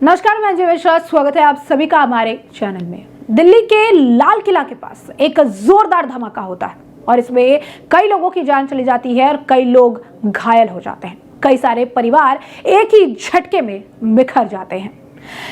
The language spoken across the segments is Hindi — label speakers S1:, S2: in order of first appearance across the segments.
S1: नमस्कार, मैं अजय मिश्रा। स्वागत है आप सभी का हमारे चैनल में। दिल्ली के लाल किला के पास एक जोरदार धमाका होता है और इसमें कई लोगों की जान चली जाती है और कई लोग घायल हो जाते हैं। कई सारे परिवार एक ही झटके में बिखर जाते हैं।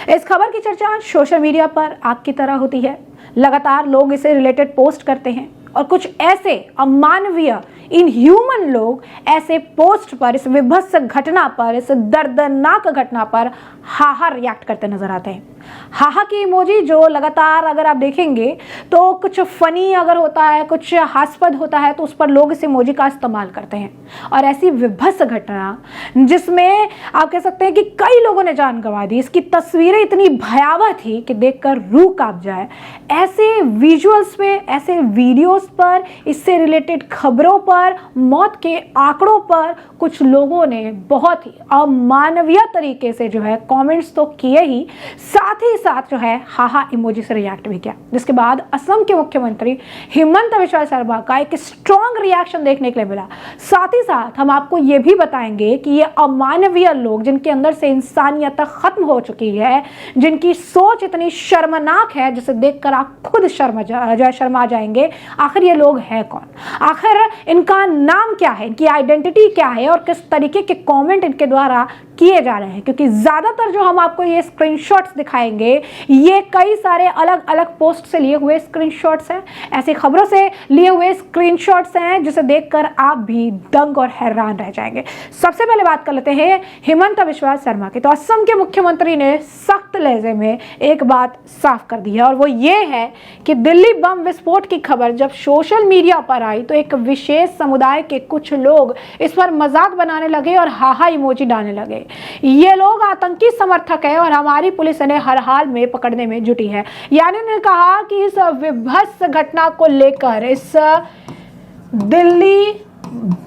S1: इस खबर की चर्चा सोशल मीडिया पर आग की तरह होती है। लगातार लोग इसे रिलेटेड पोस्ट करते हैं और कुछ ऐसे अमानवीय इनह्यूमन लोग ऐसे पोस्ट पर, इस विभत्स घटना पर, इस दर्दनाक घटना पर हाहा रिएक्ट करते नजर आते हैं। हाहा की इमोजी जो लगातार अगर आप देखेंगे तो कुछ फनी अगर होता है, कुछ हास्यपद होता है तो उस पर लोग इस इमोजी का इस्तेमाल करते हैं। और ऐसी विभत्स घटना जिसमें आप कह सकते हैं कि कई लोगों ने जान गंवा दी, इसकी तस्वीरें इतनी भयावह थी कि देखकर रूह कांप जाए। ऐसे विजुअल्स पे, ऐसे वीडियोस पर, इससे रिलेटेड खबरों पर, मौत के आंकड़ों पर कुछ लोगों ने बहुत ही अमानवीय तरीके से जो है कमेंट्स तो किए ही, साथ ही साथ जो है हाहा इमोजी से रिएक्ट भी किया। जिसके बाद असम के मुख्यमंत्री हिमंत बिस्वा शर्मा का एक स्ट्रॉन्ग रिएक्शन देखने के लिए मिला। साथ ही साथ हम आपको ये भी बताएंगे कि ये अमानवीय लोग जिनके अंदर से इंसानियत खत्म हो चुकी है, जिनकी सोच इतनी शर्मनाक है जिसे देखकर आप खुद शर्मा जाएंगे, आखिर ये लोग हैं कौन, आखिर इनका नाम क्या है, इनकी आइडेंटिटी क्या है और किस तरीके के कमेंट इनके द्वारा किए जा रहे हैं। क्योंकि ज्यादातर जो हम आपको ये स्क्रीनशॉट्स दिखाएंगे ये कई सारे अलग अलग पोस्ट से लिए हुए स्क्रीनशॉट्स हैं, ऐसी खबरों से लिए हुए स्क्रीनशॉट्स हैं जिसे देखकर आप भी दंग और हैरान रह जाएंगे। सबसे पहले बात कर लेते हैं हिमंत बिस्वा शर्मा की। तो असम के मुख्यमंत्री ने सख्त लहजे में एक बात साफ कर दी है और वो ये है कि दिल्ली बम विस्फोट की खबर जब सोशल मीडिया पर आई तो एक विशेष समुदाय के कुछ लोग इस पर मजाक बनाने लगे और हाहा इमोजी डालने लगे। ये लोग आतंकी समर्थक है और हमारी पुलिस इन्हें हर हाल में पकड़ने में जुटी है। यानी उन्होंने कहा कि इस विभत्स घटना को लेकर, इस दिल्ली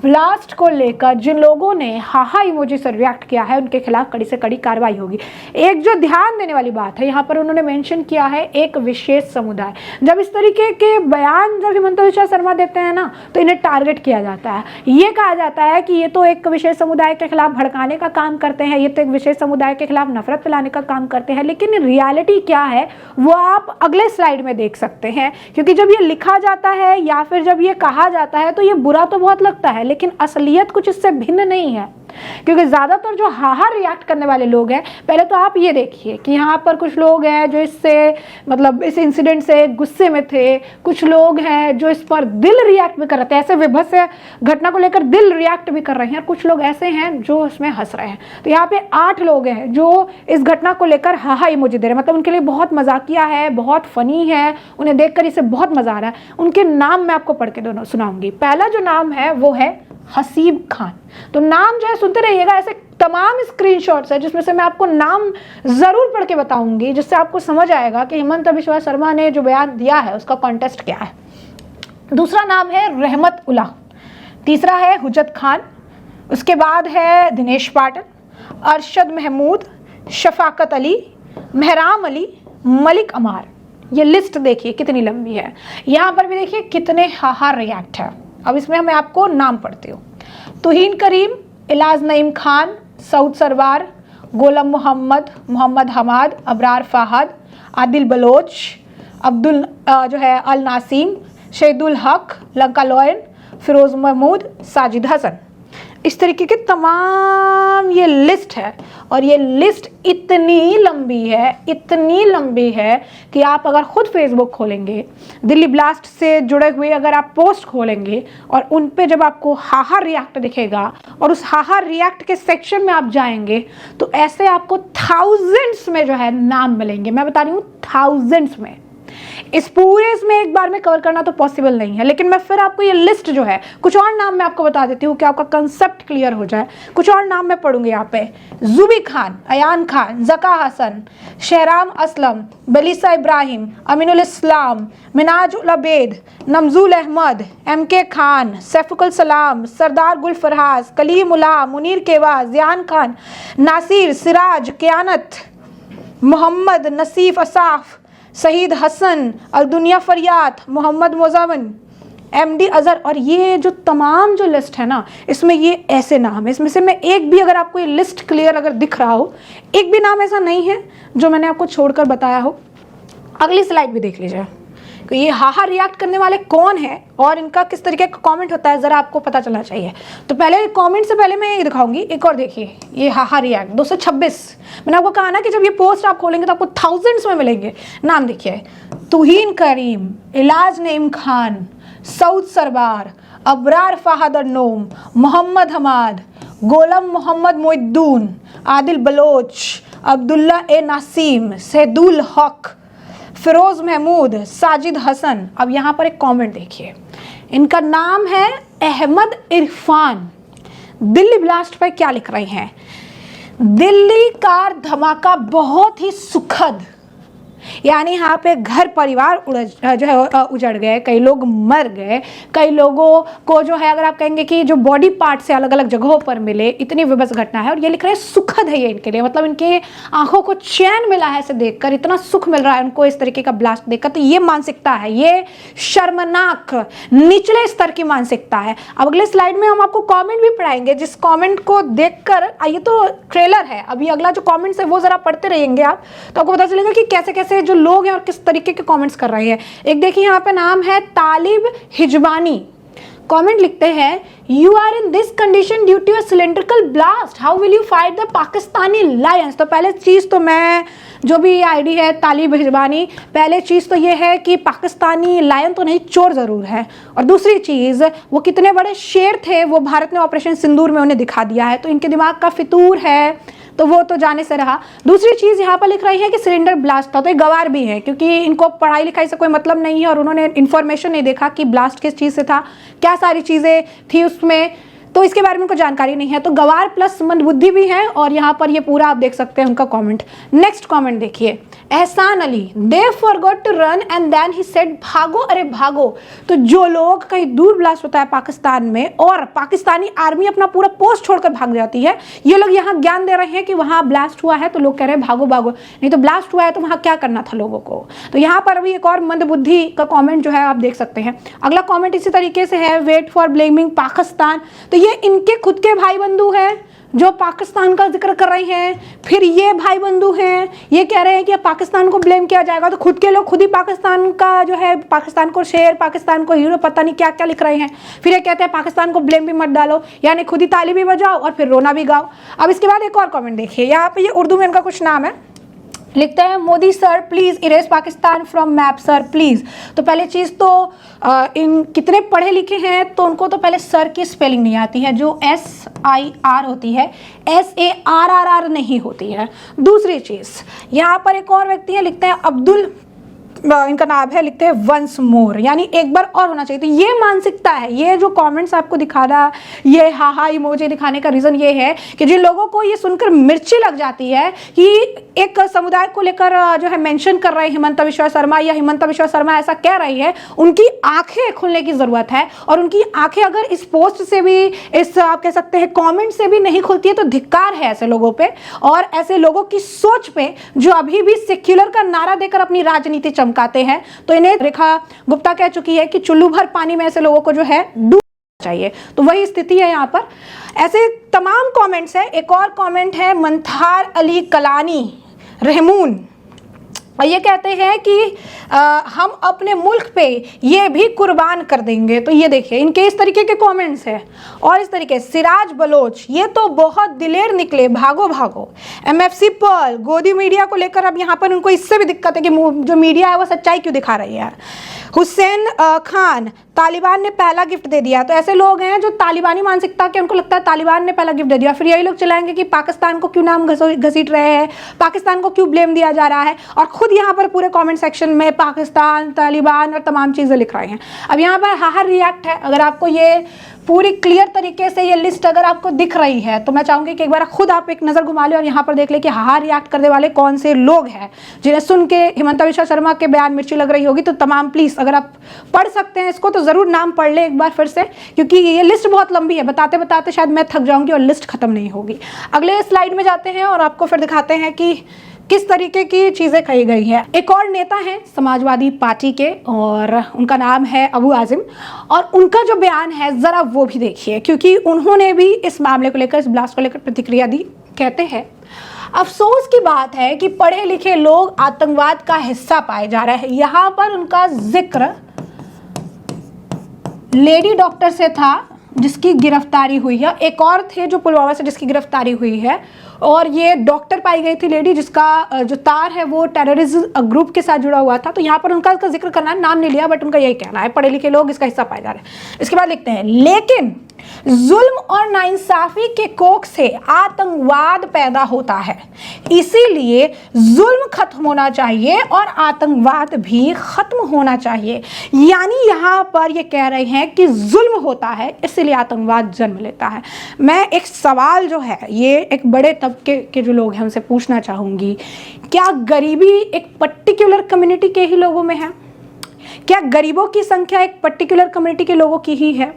S1: ब्लास्ट को लेकर जिन लोगों ने हाहा इमोजी से रिएक्ट किया है उनके खिलाफ कड़ी से कड़ी कार्रवाई होगी। एक जो ध्यान देने वाली बात है, यहाँ पर उन्होंने मेंशन किया है एक विशेष समुदाय। जब इस तरीके के बयान जब हिमंत बिस्वा शर्मा देते हैं ना तो इन्हें टारगेट किया जाता है। ये कहा जाता है कि ये तो एक विशेष समुदाय के खिलाफ भड़काने का काम करते हैं, ये तो एक विशेष समुदाय के खिलाफ नफरत फैलाने का काम करते हैं। लेकिन रियलिटी क्या है वो आप अगले स्लाइड में देख सकते हैं। क्योंकि जब ये लिखा जाता है या फिर जब ये कहा जाता है तो ये बुरा तो बहुत लगता है, लेकिन असलियत कुछ इससे भिन्न नहीं है। क्योंकि ज्यादातर जो हाहा रिएक्ट करने वाले लोग हैं, पहले तो आप ये देखिए कि यहाँ पर कुछ लोग हैं जो इससे मतलब इस इंसिडेंट से गुस्से में थे, कुछ लोग हैं जो इस पर दिल रिएक्ट भी कर रहे थे, ऐसे विभत्स घटना को लेकर दिल रिएक्ट भी कर रहे हैं, कुछ लोग ऐसे हैं जो इसमें हंस रहे हैं। तो यहाँ पे 8 लोग हैं जो इस घटना को लेकर हाहा इमोजी दे रहे हैं, मतलब उनके लिए बहुत मजाकिया है, बहुत फनी है, उन्हें देखकर इसे बहुत मजा आ रहा है। उनके नाम मैं आपको पढ़ के सुनाऊंगी। पहला जो नाम है वो है हसीब खान। तो नाम जो है सुनते रहिएगा, ऐसे तमाम स्क्रीनशॉट्स है जिसमें से मैं आपको नाम जरूर पढ़ के बताऊंगी जिससे आपको समझ आएगा कि हिमंत बिस्वा शर्मा ने जो बयान दिया है उसका कॉन्टेक्स्ट क्या है। दूसरा नाम है रहमत उल्लाह, तीसरा है हुज्जत खान, उसके बाद है दिनेश पाटिल, अरशद महमूद, शफाकत अली, मेहराम अली, मलिक अमार। ये लिस्ट देखिए कितनी लंबी है। यहाँ पर भी देखिए कितने हाहा रिएक्ट है। अब इसमें मैं आपको नाम पढ़ती हूँ। तुहीन करीम, इलाज नईम खान, सऊद सरवार, गोलम मोहम्मद, मोहम्मद हमाद, अबरार फहद, आदिल बलोच, अब्दुल जो है अल नासीम, शहीदुल हक, लंका लॉयन, फिरोज महमूद, साजिद हसन। इस तरीके के तमाम ये लिस्ट है और ये लिस्ट इतनी लंबी है कि आप अगर खुद फेसबुक खोलेंगे, दिल्ली ब्लास्ट से जुड़े हुए अगर आप पोस्ट खोलेंगे और उन पे जब आपको हाहा रिएक्ट दिखेगा और उस हाहा रिएक्ट के सेक्शन में आप जाएंगे तो ऐसे आपको थाउजेंड्स में जो है नाम मिलेंगे। मैं बता रही हूँ थाउजेंड्स में। इस पूरे इसमें एक बार में कवर करना तो पॉसिबल नहीं है, लेकिन मैं फिर आपको ये लिस्ट जो है, कुछ और नाम मैं आपको बता देती हूँ कि आपका कंसेप्ट क्लियर हो जाए। कुछ और नाम मैं पढ़ूंगी यहाँ पे। जुबी खान, अयान खान, जका हसन, शहराम असलम, बलीसा इब्राहिम, अमीनुल इस्लाम, मिनाज उल अबेद, नमजूल अहमद, MK खान, सैफुल सलाम, सरदार गुल फरहाज, कलीम उल्लाह, मुनीर केवा, जियान खान, नासिर, सिराज, क्यानत, मोहम्मद नसीफ असाफ, शहीद हसन, अल दुनिया फरियाद, मोहम्मद मोजावन, MD अजहर, और ये जो तमाम जो लिस्ट है ना, इसमें ये ऐसे नाम है, इसमें से मैं एक भी, अगर आपको ये लिस्ट क्लियर अगर दिख रहा हो, एक भी नाम ऐसा नहीं है जो मैंने आपको छोड़कर बताया हो। अगली स्लाइड भी देख लीजिए कि ये हाहा रिएक्ट करने वाले कौन है और इनका किस तरीके का कमेंट होता है, ज़रा आपको पता चलना चाहिए। तो पहले कमेंट से पहले मैं ये दिखाऊंगी, एक और देखिए, ये हाहा रिएक्ट 226। मैंने आपको कहा ना कि जब ये पोस्ट आप खोलेंगे तो आपको थाउजेंड्स में मिलेंगे। नाम देखिए, तुहीन करीम, इलाज नईम खान, सऊद सरबार, अबरार फहद अन्नोम, मोहम्मद हमाद, गोलम मोहम्मद मोइद्दून, आदिल बलोच, अब्दुल्ला ए नासीम, सैदुल हक, फिरोज महमूद, साजिद हसन। अब यहाँ पर एक कमेंट देखिए, इनका नाम है अहमद इरफान। दिल्ली ब्लास्ट पर क्या लिख रहे हैं? दिल्ली कार धमाका बहुत ही सुखद, यानी यहाँ पे घर परिवार जो है उजड़ गए, कई लोग मर गए, कई लोगों को जो है अगर आप कहेंगे कि जो बॉडी पार्ट से अलग अलग जगहों पर मिले, इतनी विभत्स घटना है। और ये लिख रहे हैं सुखद है ये इनके लिए, मतलब इनके आंखों को चैन मिला है इसे देखकर, इतना सुख मिल रहा है उनको इस तरीके का ब्लास्ट देखकर। तो ये मानसिकता है, ये शर्मनाक निचले स्तर की मानसिकता है। अब अगले स्लाइड में हम आपको कॉमेंट भी पढ़ाएंगे, जिस कॉमेंट को देखकर, ये तो ट्रेलर है, अभी अगला जो कॉमेंट्स है वो जरा पढ़ते रहेंगे आप, तो आपको पता चलेगा कि कैसे कैसे जो लोग हैं और किस तरीके के कमेंट्स कर रहे हैं। एक देखिए यहाँ पे नाम है तालिब हिजबानी, कमेंट लिखते हैं, you are in this condition due to a cylindrical blast, how will you fight the Pakistani lions. तो पहले चीज तो मैं, जो भी आईडी है तालिब हिजबानी, पहले चीज तो ये है कि पाकिस्तानी लायन तो नहीं, चोर जरूर है। और दूसरी चीज, वो कितने बड़े शेर थे वो भारत ने ऑपरेशन सिंदूर में उन्हें दिखा दिया है, तो इनके दिमाग का फितूर है, तो वो तो जाने से रहा। दूसरी चीज यहाँ पर लिख रही है कि सिलेंडर ब्लास्ट था, तो ये गवार भी है, क्योंकि इनको पढ़ाई लिखाई से कोई मतलब नहीं है और उन्होंने इन्फॉर्मेशन नहीं देखा कि ब्लास्ट किस चीज से था, क्या सारी चीजें थी उसमें, तो इसके बारे में उनको जानकारी नहीं है। तो गवार प्लस मंदबुद्धि भी है, और यहाँ पर ये पूरा आप देख सकते हैं उनका कमेंट। नेक्स्ट कमेंट देखिए, Ehsan Ali, they forgot to run and then he said भागो, अरे भागो। तो जो लोग कहीं दूर ब्लास्ट होता है पाकिस्तान में और पाकिस्तानी आर्मी अपना पूरा पोस्ट छोड़कर भाग जाती है, ये लोग यहाँ ज्ञान दे रहे हैं कि वहाँ ब्लास्ट हुआ है तो लोग कह रहे हैं भागो भागो, नहीं तो ब्लास्ट हुआ है तो वहाँ क्या करना था लोगों को। तो यहाँ पर अभी एक और मंदबुद्धि का कॉमेंट जो है आप देख सकते हैं। अगला कॉमेंट इसी तरीके से है, वेट फॉर ब्लेमिंग पाकिस्तान। तो ये इनके खुद के भाई बंधु हैं जो पाकिस्तान का जिक्र कर रहे हैं, फिर ये भाई बंधु हैं, ये कह रहे हैं कि पाकिस्तान को ब्लेम किया जाएगा, तो खुद के लोग खुद ही पाकिस्तान का जो है, पाकिस्तान को शेर, पाकिस्तान को हीरो, पता नहीं क्या क्या लिख रहे हैं। फिर ये कहते हैं पाकिस्तान को ब्लेम भी मत डालो, यानी खुद ही ताली भी बजाओ और फिर रोना भी गाओ। अब इसके बाद एक और कमेंट देखिए, यहाँ पे ये उर्दू में इनका कुछ नाम है, लिखते हैं, Modi sir please erase Pakistan from map sir please. तो पहले चीज तो इन कितने पढ़े लिखे हैं तो उनको तो पहले सर की स्पेलिंग नहीं आती है, जो SIR होती है, SARRR नहीं होती है। दूसरी चीज, यहाँ पर एक और व्यक्ति है, लिखते हैं अब्दुल, इनका नाम है, लिखते हैं वंस मोर, यानी एक बार और होना चाहिए। तो ये मानसिकता है, ये जो कमेंट्स आपको दिखा रहा, ये हाहा इमोजी दिखाने का रीजन ये है कि जिन लोगों को ये सुनकर मिर्ची लग जाती है कि एक समुदाय को लेकर जो है मेंशन कर रहे हैं हिमंता बिश्वा शर्मा, या हिमंता बिश्वा शर्मा ऐसा कह रही है, उनकी आंखें खुलने की जरूरत है। और उनकी आंखें अगर इस पोस्ट से भी, इस आप कह सकते हैं कमेंट से भी नहीं खुलती है, तो धिक्कार है ऐसे लोगों पे और ऐसे लोगों की सोच पे जो अभी भी सेक्युलर का नारा देकर अपनी राजनीति चमकाते हैं। तो इन्हें रेखा गुप्ता कह चुकी है कि चुल्लू भर पानी में ऐसे लोगों को जो है डूबना चाहिए। तो वही स्थिति है यहाँ पर। ऐसे तमाम कमेंट्स हैं। एक और कमेंट है मंथार अली कलानी रहमून, और ये कहते हैं कि हम अपने मुल्क पे ये भी कुर्बान कर देंगे। तो ये देखिए इनके इस तरीके के कमेंट्स हैं। और इस तरीके सिराज बलोच, ये तो बहुत दिलेर निकले, भागो भागो। MFC पर्ल, गोदी मीडिया को लेकर अब यहाँ पर उनको इससे भी दिक्कत है कि जो मीडिया है वो सच्चाई क्यों दिखा रही है। हुसैन खान, तालिबान ने पहला गिफ्ट दे दिया। तो ऐसे लोग हैं जो तालिबानी मानसिकता के, उनको लगता है तालिबान ने पहला गिफ्ट दे दिया। फिर यही लोग चलाएंगे कि पाकिस्तान को क्यों नाम घसीट रहे हैं, पाकिस्तान को क्यों ब्लेम दिया जा रहा है, और खुद यहाँ पर पूरे कमेंट सेक्शन में पाकिस्तान, तालिबान और तमाम चीज़ें लिख रहे हैं। अब यहाँ पर हाहा रिएक्ट है। अगर आपको ये पूरी क्लियर तरीके से ये लिस्ट अगर आपको दिख रही है तो मैं चाहूँगी कि एक बार खुद आप एक नज़र घुमा लें और यहाँ पर देख लें कि हाहा रिएक्ट करने वाले कौन से लोग हैं, जिन्हें सुन के हिमंता बिश्वा शर्मा के बयान मिर्ची लग रही होगी। तो तमाम प्लीज़ अगर आप पढ़ सकते हैं इसको तो ज़रूर नाम पढ़ लें एक बार फिर से, क्योंकि ये लिस्ट बहुत लंबी है, बताते बताते शायद मैं थक जाऊँगी और लिस्ट खत्म नहीं होगी। अगले स्लाइड में जाते हैं और आपको फिर दिखाते हैं कि किस तरीके की चीजें कही गई है। एक और नेता हैं समाजवादी पार्टी के और उनका नाम है अबू आजिम, और उनका जो बयान है जरा वो भी देखिए, क्योंकि उन्होंने भी इस मामले को लेकर, इस ब्लास्ट को लेकर प्रतिक्रिया दी। कहते हैं, अफसोस की बात है कि पढ़े लिखे लोग आतंकवाद का हिस्सा पाए जा रहे हैं। यहां पर उनका जिक्र लेडी डॉक्टर से था जिसकी गिरफ्तारी हुई है, एक और थे जो पुलवामा से जिसकी गिरफ्तारी हुई है, और ये डॉक्टर पाई गई थी लेडी जिसका जो तार है वो टेररिज्म ग्रुप के साथ जुड़ा हुआ था। तो यहाँ पर उनका इसका जिक्र करना है, नाम नहीं लिया, बट उनका यही कहना है पढ़े लिखे लोग इसका हिस्सा पाए जा रहे हैं। इसके बाद लिखते हैं, लेकिन जुल्म और नाइंसाफी के कोख से आतंकवाद पैदा होता है, इसीलिए जुल्म खत्म होना चाहिए और आतंकवाद भी खत्म होना चाहिए। यानी यहाँ पर ये कह रहे हैं कि जुल्म होता है इसीलिए आतंकवाद जन्म लेता है। मैं एक सवाल जो है ये एक बड़े तबके के जो लोग हैं उनसे पूछना चाहूँगी, क्या गरीबी एक पर्टिकुलर कम्युनिटी के ही लोगों में है? क्या गरीबों की संख्या एक पर्टिकुलर कम्युनिटी के लोगों की ही है?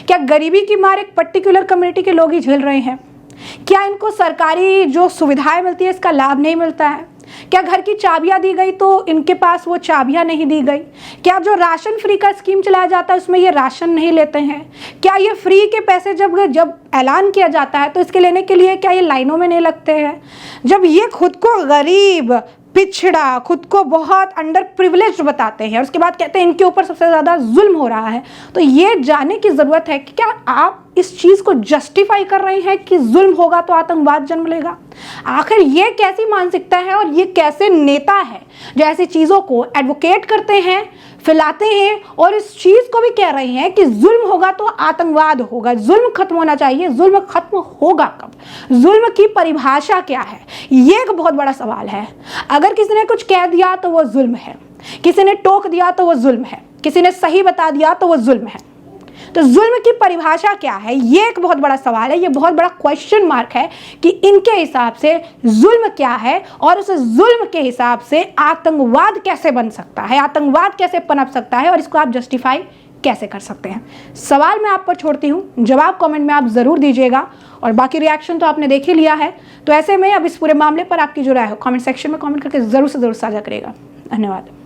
S1: क्या गरीबी की मार एक पर्टिकुलर कम्युनिटी के लोग ही झेल रहे हैं? क्या इनको सरकारी जो सुविधाएं मिलती है इसका लाभ नहीं मिलता है? क्या घर की चाबियां दी गई तो इनके पास वो चाबियां नहीं दी गई? क्या जो राशन फ्री का स्कीम चलाया जाता है उसमें ये राशन नहीं लेते हैं? क्या ये फ्री के पैसे जब ऐलान किया जाता है तो इसके लेने के लिए क्या ये लाइनों में नहीं लगते हैं? जब ये खुद को गरीब, पिछड़ा, खुद को बहुत अंडर प्रिविलेज्ड बताते हैं और उसके बाद कहते हैं इनके ऊपर सबसे ज़्यादा जुल्म हो रहा है, तो ये जानने की ज़रूरत है कि क्या आप इस चीज़ को जस्टिफाई कर रहे हैं कि जुल्म होगा तो आतंकवाद जन्म लेगा? आखिर ये कैसी मानसिकता है और ये कैसे नेता है जो ऐसी चीज़ों को एडवोकेट करते हैं, फैलाते हैं और इस चीज़ को भी कह रहे हैं कि जुल्म होगा तो आतंकवाद होगा, जुल्म खत्म होना चाहिए। जुल्म खत्म होगा कब? जुल्म की परिभाषा क्या है? ये एक बहुत बड़ा सवाल है। अगर किसी ने कुछ कह दिया तो वो जुल्म है, किसी ने टोक दिया तो वो जुल्म है, किसी ने सही बता दिया तो वो जुल्म है। तो जुल्म की परिभाषा क्या है? ये एक बहुत बड़ा सवाल है, ये बहुत बड़ा क्वेश्चन मार्क है कि इनके हिसाब से जुल्म क्या है और उस जुल्म के हिसाब से आतंकवाद कैसे बन सकता है, आतंकवाद कैसे पनप सकता है और इसको आप जस्टिफाई कैसे कर सकते हैं। सवाल मैं आप पर छोड़ती हूँ, जवाब कमेंट में आप ज़रूर दीजिएगा और बाकी रिएक्शन तो आपने देख ही लिया है। तो ऐसे में अब इस पूरे मामले पर आपकी जो राय हो कमेंट सेक्शन में कमेंट करके ज़रूर से ज़रूर साझा करेगा। धन्यवाद।